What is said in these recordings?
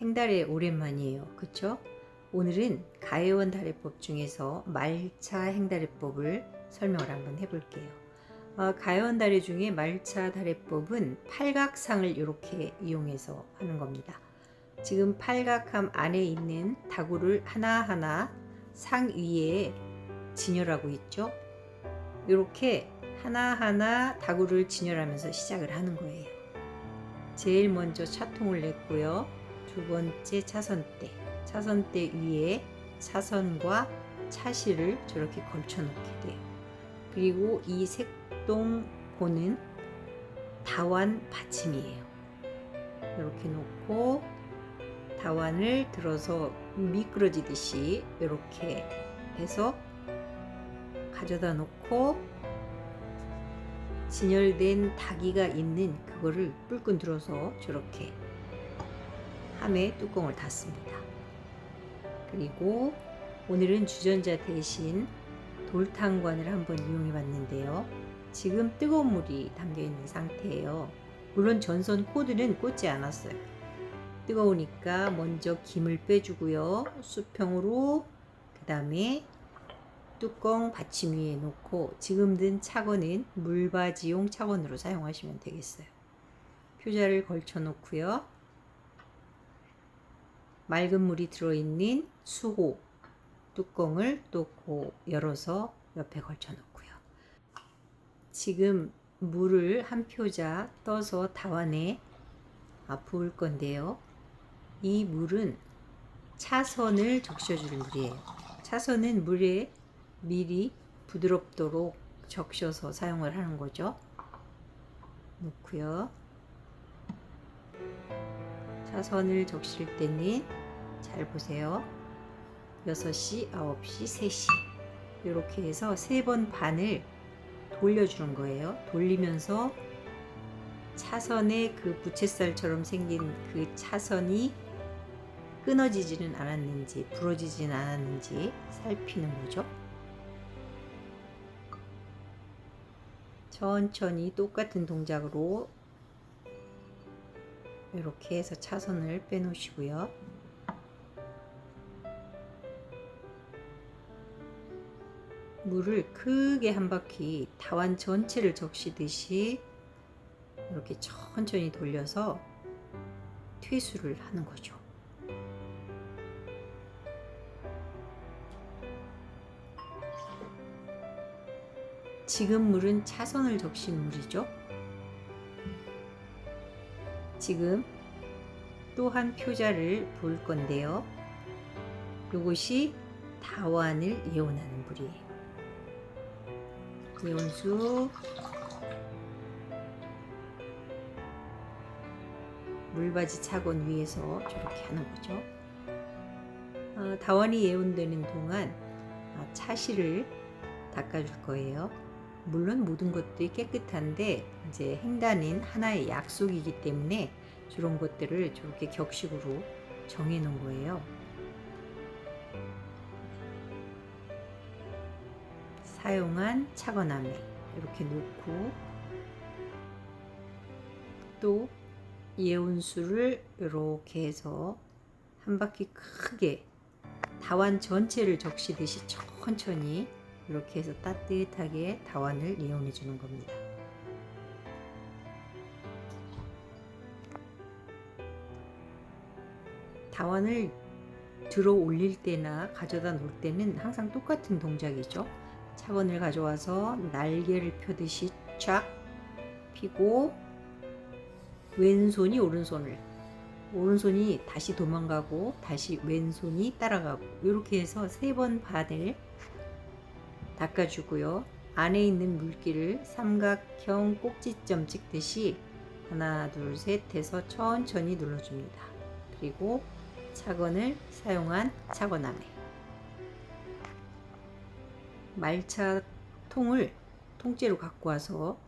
행달에 오랜만이에요. 그쵸? 오늘은 가해원 다래법 중에서 말차 행다래법을 설명을 한번 해볼게요. 가해원 다래 중에 말차 다래법은 팔각상을 이렇게 이용해서 하는 겁니다. 지금 팔각함 안에 있는 다구를 하나하나 상 위에 진열하고 있죠. 이렇게 하나하나 다구를 진열하면서 시작을 하는 거예요. 제일 먼저 차통을 냈고요. 두 번째 차선대 위에 차선과 차실을 저렇게 걸쳐 놓게 돼요. 그리고 이 색동고는 다완 받침이에요. 이렇게 놓고 다완을 들어서 미끄러지듯이 이렇게 해서 가져다 놓고 진열된 다기가 있는 그거를 뿔끈 들어서 저렇게 함에 뚜껑을 닫습니다. 그리고 오늘은 주전자 대신 돌탕관을 한번 이용해 봤는데요. 지금 뜨거운 물이 담겨 있는 상태예요. 물론 전선 코드는 꽂지 않았어요. 뜨거우니까 먼저 김을 빼주고요. 수평으로 그 다음에 뚜껑 받침 위에 놓고 지금 든 차건은 물받이용 차건으로 사용하시면 되겠어요. 표자를 걸쳐 놓고요. 맑은 물이 들어있는 수호 뚜껑을 또 열어서 옆에 걸쳐 놓고요. 지금 물을 한 표자 떠서 다완에 부을 건데요. 이 물은 차선을 적셔줄 물이에요. 차선은 물에 미리 부드럽도록 적셔서 사용을 하는 거죠. 놓고요. 차선을 적실 때는 잘 보세요. 6시, 9시, 3시 이렇게 해서 3번 반을 돌려주는 거예요. 돌리면서 차선에 그 부채살처럼 생긴 그 차선이 끊어지지는 않았는지 부러지지는 않았는지 살피는 거죠. 천천히 똑같은 동작으로 이렇게 해서 차선을 빼놓으시고요. 물을 크게 한 바퀴 다완 전체를 적시듯이 이렇게 천천히 돌려서 퇴수를 하는 거죠. 지금 물은 차선을 적신 물이죠. 지금 또 한 표자를 부을 건데요. 이것이 다완을 예온하는 물이에요. 예온수 물받이 차건 위에서 저렇게 하는 거죠. 다완이 예온되는 동안 차실을 닦아줄 거예요. 물론 모든 것들이 깨끗한데 이제 행단은 하나의 약속이기 때문에 저런 것들을 저렇게 격식으로 정해 놓은 거예요. 사용한 차건함에 이렇게 놓고 또 예온수를 이렇게 해서 한 바퀴 크게 다완 전체를 적시듯이 천천히 이렇게 해서 따뜻하게 다완을 예온해 주는 겁니다. 다완을 들어 올릴 때나 가져다 놓을 때는 항상 똑같은 동작이죠. 차건을 가져와서 날개를 펴듯이 쫙 펴고 왼손이 오른손이 다시 도망가고 다시 왼손이 따라가고 이렇게 해서 3번 반을 닦아주고요. 안에 있는 물기를 삼각형 꼭지점 찍듯이 하나 둘 셋 해서 천천히 눌러줍니다. 그리고 차건을 사용한 차건함에 말차 통을 통째로 갖고 와서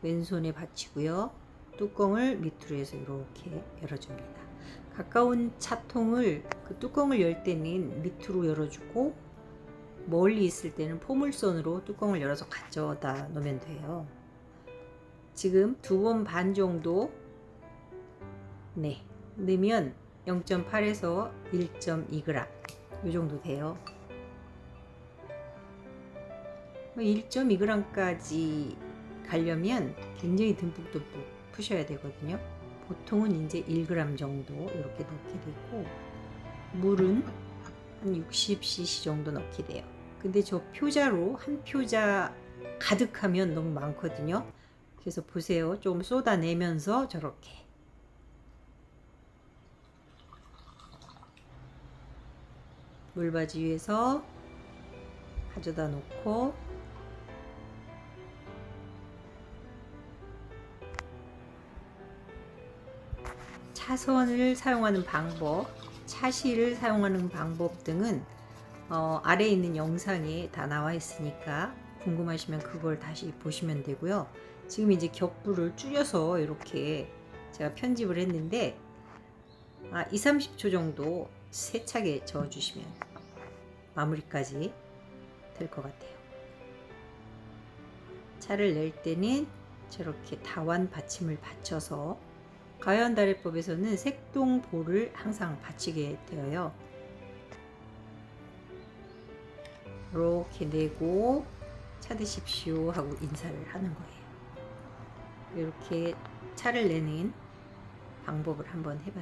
왼손에 받치고요. 뚜껑을 밑으로 해서 이렇게 열어줍니다. 가까운 차통을 그 뚜껑을 열 때는 밑으로 열어주고 멀리 있을 때는 포물선으로 뚜껑을 열어서 가져다 놓으면 돼요. 지금 2번 반 정도 넣으면 0.8에서 1.2g 이 정도 돼요. 1.2g까지 가려면 굉장히 듬뿍듬뿍 푸셔야 되거든요. 보통은 이제 1g 정도 이렇게 넣게 되고, 물은 한 60cc 정도 넣게 돼요. 근데 저 표자로 한 표자 가득하면 너무 많거든요. 그래서 보세요. 좀 쏟아내면서 저렇게 물받이 위에서 가져다 놓고, 차선을 사용하는 방법, 차실을 사용하는 방법 등은 아래에 있는 영상에 다 나와 있으니까 궁금하시면 그걸 다시 보시면 되고요. 지금 이제 겹불을 줄여서 이렇게 제가 편집을 했는데 2~30초 정도 세차게 저어주시면 마무리까지 될 것 같아요. 차를 낼 때는 저렇게 다완 받침을 받쳐서, 가연다래법에서는 색동볼을 항상 받치게 되어요. 이렇게 내고 차 드십시오 하고 인사를 하는 거예요. 이렇게 차를 내는 방법을 한번 해봤습니다.